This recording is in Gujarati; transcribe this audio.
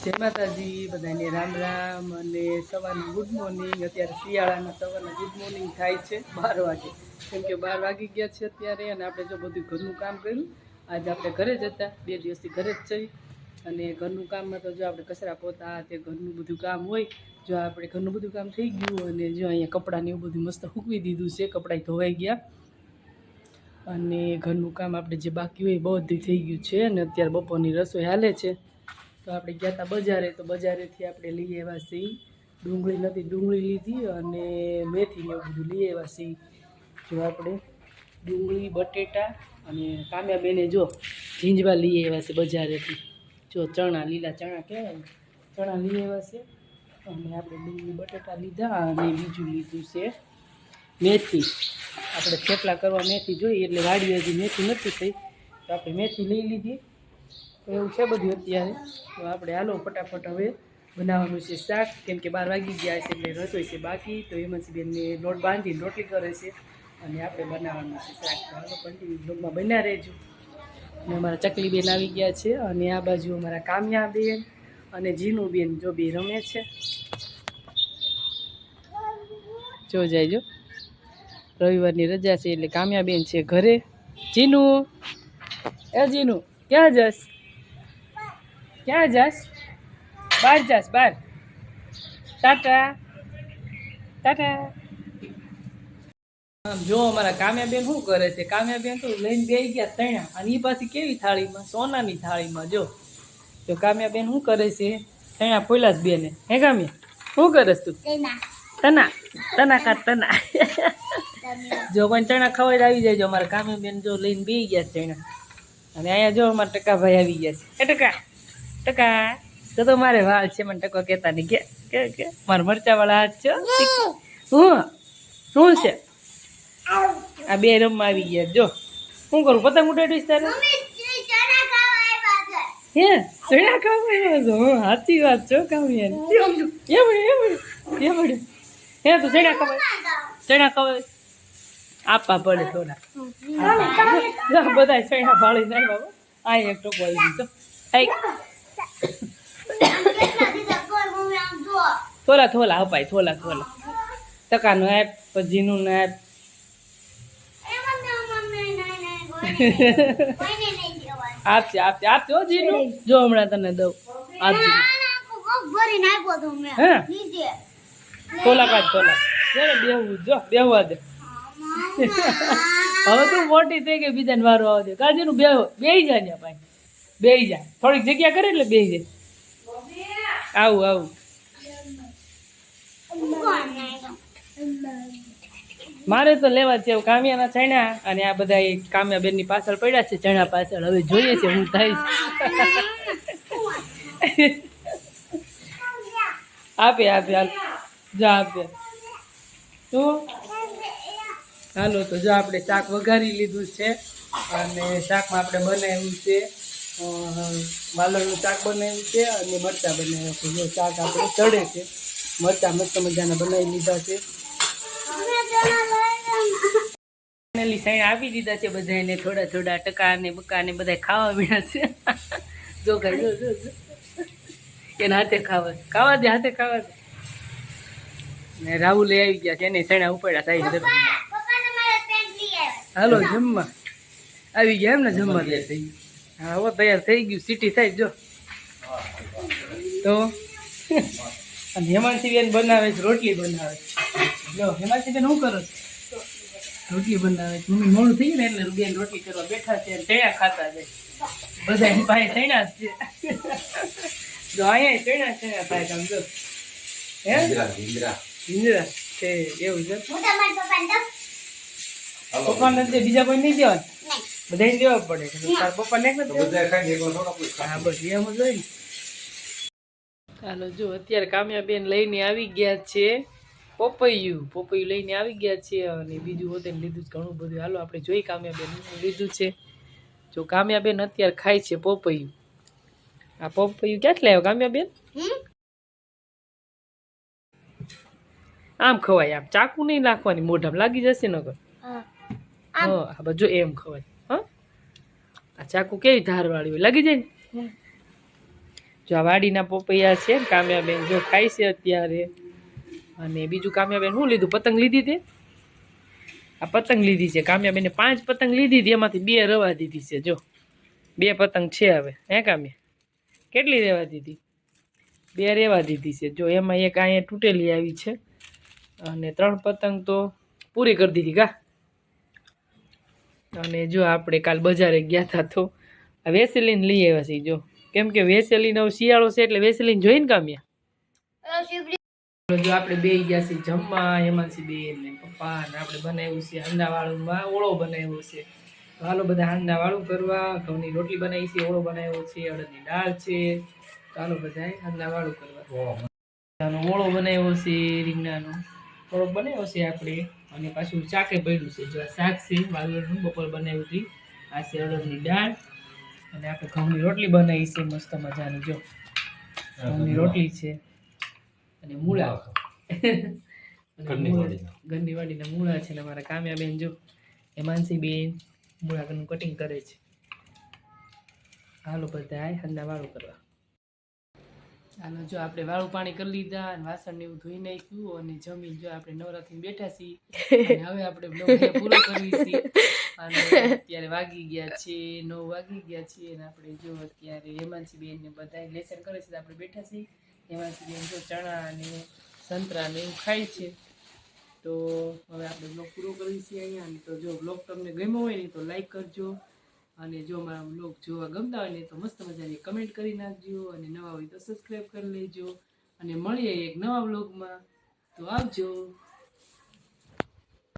જય માતાજી બધાને રામ રામ અને સવારનું ગુડ મોર્નિંગ। અત્યારે શિયાળાના સવારના ગુડ મોર્નિંગ થાય છે 12 વાગે, કેમ કે 12 વાગી ગયા છે અત્યારે। અને આપણે જો બધું ઘરનું કામ કર્યું। આજે આપણે ઘરે જ હતા, 2 દિવસથી ઘરે જ છીએ। અને ઘરનું કામમાં તો જો આપણે કચરા પોતા તે ઘરનું બધું કામ હોય। જો આપણે ઘરનું બધું કામ થઈ ગયું અને જો અહીંયા કપડાને એવું બધું મસ્ત સૂકવી દીધું છે, કપડાં ધોવાઈ ગયા। અને ઘરનું કામ આપણે જે બાકી હોય બધું થઈ ગયું છે। અને અત્યારે બપોરની રસોઈ હાલે છે। તો આપણે ગયા હતા બજારે, તો બજારેથી આપણે લઈ આવ્યા છીએ ડુંગળી નથી, ડુંગળી લીધી અને મેથી ને એવું બધું લઈ આવ્યા છીએ। જો આપણે ડુંગળી બટેટા અને કામ્યાબેને જો ઝીંજવા લઈ આવ્યા છે બજારેથી। જો ચણા, લીલા ચણા કહેવાય, ચણા લઈ આવ્યા છે। અને આપણે ડુંગળી બટેટા લીધા અને બીજું લીધું છે મેથી। આપણે થેપલા કરવા મેથી જોઈએ, એટલે વાડી હજી મેથી નથી થઈ તો આપણે મેથી લઈ લીધી। તો એવું છે બધું અત્યારે। તો આપણે હાલો ફટાફટ હવે બનાવવાનું છે શાક, કેમ કે 12 વાગી ગયા છે એટલે રસોઈ છે બાકી। તો હેમાંશીબેનને લોટ બાંધીને રોટલી કરે છે અને આપણે બનાવવાનું છે શાક। તો હાલો કન્ટિન્યુ બ્લોગમાં બન્યા રહેજો। અને અમારા ચકલીબેન આવી ગયા છે અને આ બાજુ અમારા કામ્યાબેન અને જીનુબેન જો બે રમે છે। જો જાય, રવિવારની રજા છે એટલે કામ્યાબેન છે ઘરે। જીનુ, એ જીનુ ક્યાં જશ? ક્યાં જશ? બહાર જશ, બહાર। ટાટા ટાટા। આમ જો અમારા કામ્યાબેન શું કરે છે, કામ્યાબેન તો લઈને બેસી ગયા તૈણા, અને એ પાછી કેવી થાળીમાં? સોનાની થાળીમાં। જો જો કામ્યાબેન શું કરે છે, તૈણા ફોલ્યા જ બેને। હે કામ્યા, શું કરેશ તું? તના તના કા તના જો કોઈ ચણા ખવાઈ આવી જાય। જો અમારા કામ્યાબેન જો લઈને બેસી ગયા તૈણા, અને અહીંયા જો અમારા ટકાભાઈ આવી ગયા છે। એ ટકા ટકા તો મારે વાળ છે, મને ટકો કહેતા નહીં કે મારા મરચાવાળા હાથ છે। શું છે આ બે રમવા આવી ગયા। જો શું કરું, પતંગ ઉડાડીશ તારે? હે ચણા ખાવા છો? સાચી વાત છો કામ્યા, હે તું ચણા ખવાય? ચણા ખવાય? આપવા પડે થોડા, બધા ચણા ભાળી નાખ બાબા। આ એક ટોકો આવી દીધો, થોલા થોલા અપાય, થોલા થોલા ટકાનું આપ, પછીનું ને આપ। આપશે આપશે આપશે હો જીનું, જો હમણાં તને દઉં, આપજે। હે થોલા કાઢ, થોલા બેહવું, જો બેહવા દે। હવે તું મોટી થઈ ગઈ, બીજાને વારો આવવા દે। કાજીનું બેહી જાય ને ભાઈ, બેહી જાય, થોડીક જગ્યા કરે એટલે બેહી જાય। આવું આવું મારે તો લેવા છે કામ્યાના ચણા, અને આ બધા કામ્યાબેનની પાછળ પડ્યા છે ચણા પાછળ। હવે જોઈએ છે હું થાય આપે આપે હાલ, જા આપે તું હાલો। તો જો આપણે શાક વઘારી લીધું છે અને શાકમાં આપણે બનાવ્યું છે વાલણનું શાક બનાવ્યું છે અને મરચાં બનાવ્યા છે। જો શાક આપણે ચડે છે, મરચાં મસ્ત મજાના બનાવી લીધા છે। આપી દીધા છે બધાને, થોડા થોડા ટકા ને બકા ને બધા ખાવા મીડા છે। જો ખાઈ જો એને હાથે ખાવા ખાવા દે, હાથે ખાવા દે। ને રાહુલ આવી ગયા છે, એને સણા ઉપાડ્યા થાય। હાલો જમવા આવી ગયા એમ ને, જમવા તૈયાર થઈ ગયું? હા હવે તૈયાર થઈ ગયું, સીટી થાય જો તો। અને હેમાંશીબેન બનાવે છે, રોટલી બનાવે છે। જો હેમાંશીબેન શું કરો છો? રોટલી બનાવે છે। મમ્મી મોડું થઈ ગયું ને એટલે બેન રોટલી કરવા બેઠા છે, ચણા ખાતા છે બધા ભાઈ ચણા જ છે। જો અહીંયા ચણા ચણા થાય કામ જો, હે ઇન્દ્રા છે એવું છે। પપ્પા નથી, બીજા કોઈ નહીં દેવા, બધાને દેવા પડે। તાર પપ્પા ને હા બસ એમ જ હોય ને। ચાલો જો અત્યારે કામ્યાબેન લઈને આવી ગયા છે પપૈયું લઈને આવી ગયા છે, અને બીજું હોતે લીધું છે ઘણું બધું। હાલો આપણે જોઈ કામ્યાબેન લીધું છે। જો કામ્યાબેન અત્યારે ખાય છે પપૈયું। આ પપૈયું ક્યાંથી લાવ્યો કામ્યાબેન? આમ ખવાય, આમ ચાકુ નહીં નાખવાની, મોઢામાં લાગી જશે નકર। હા જો એમ ખવાય। હા આ ચાકુ કેવી ધારવાળી હોય, લાગી જાય ને। જો આ વાડીના પોપૈયા છે કામ્યાબેન જો ખાય છે અત્યારે. અને બીજું કામ્યાબેન શું લીધું? પતંગ લીધી તે? આ પતંગ લીધી છે કામ્યાબેને. 5 પતંગ લીધી હતી, એમાંથી 2 રવા દીધી છે. જો 2 પતંગ છે હવે. હે કામ્યા? કેટલી રેવા દીધી? 2 રેવા દીધી છે. જો એમાં એક અહીંયા તૂટેલી આવી છે અને 3 પતંગ તો પૂરી કરી દીધી કા. અને જો આપણે કાલ બજારે ગયા હતા તો આ વેસલીન લઈ આવ્યા છીએ. જો કેમ કે વેસલીન હવે શિયાળો છે એટલે વેસલીન જોઈને કામ્યા. જો આપણે બે ગયા છીએ જમવા, એમાંથી બેન ને પપ્પા ને આપણે બનાવ્યું છે હાંડાવાળું ઓળો બનાવ્યો છે. હાલો બધા હાંડાવાળું કરવા. ઘઉંની રોટલી બનાવી છે, ઓળો બનાવ્યો છે, અડદની દાળ છે. ચાલો બધા હાંડાવાળું કરવા. ઓળો બનાવ્યો છે, રીંગણાનો ઓળો બનાવ્યો છે આપણે. અને પાછું શાકે પડ્યું છે. જો આ શાક છે વાલોરનું, બપોર બનાવ્યું હતી. આ છે અડદની દાળ અને આપણે ઘઉંની રોટલી બનાવી છે મસ્ત મજાની. જો ઘઉંની રોટલી છે અને મૂળા ઘરની વાડીના મૂળા છે ને અમારા કામ્યાબેન જો હેમાંસીબેન મૂળાનું કટિંગ કરે છે. હાલો બધા હંડા વાળું કરવા. હાલો જો આપણે વાળું પાણી કરી લીધા અને વાસણ ને એવું ધોઈ નાખ્યું અને જમીન જો આપણે નવરાત્રી બેઠા છીએ અને હવે આપણે બ્લોગ પૂરો કરવી છીએ. અને અત્યારે વાગી ગયા છે 9 વાગી ગયા છે અને આપણે જો અત્યારે હેમાંસીબેન ને બધા લેસન કરે છે. આપણે બેઠા છીએ. હેમાંસીબેન જો ચણા અને સંતરા ને એવું ખાય છે. તો હવે આપણે બ્લોગ પૂરો કરીએ છીએ અહીંયા. તો જો બ્લોગ તમને ગમ્યો હોય ને તો લાઈક કરજો અને જો મારા બ્લોગ જોવા ગમતા હોય ને તો મસ્ત મજાની કમેન્ટ કરી નાખજો અને નવા હોય તો સબસ્ક્રાઈબ કરી લેજો અને મળીએ એક નવા બ્લોગમાં. તો આવજો.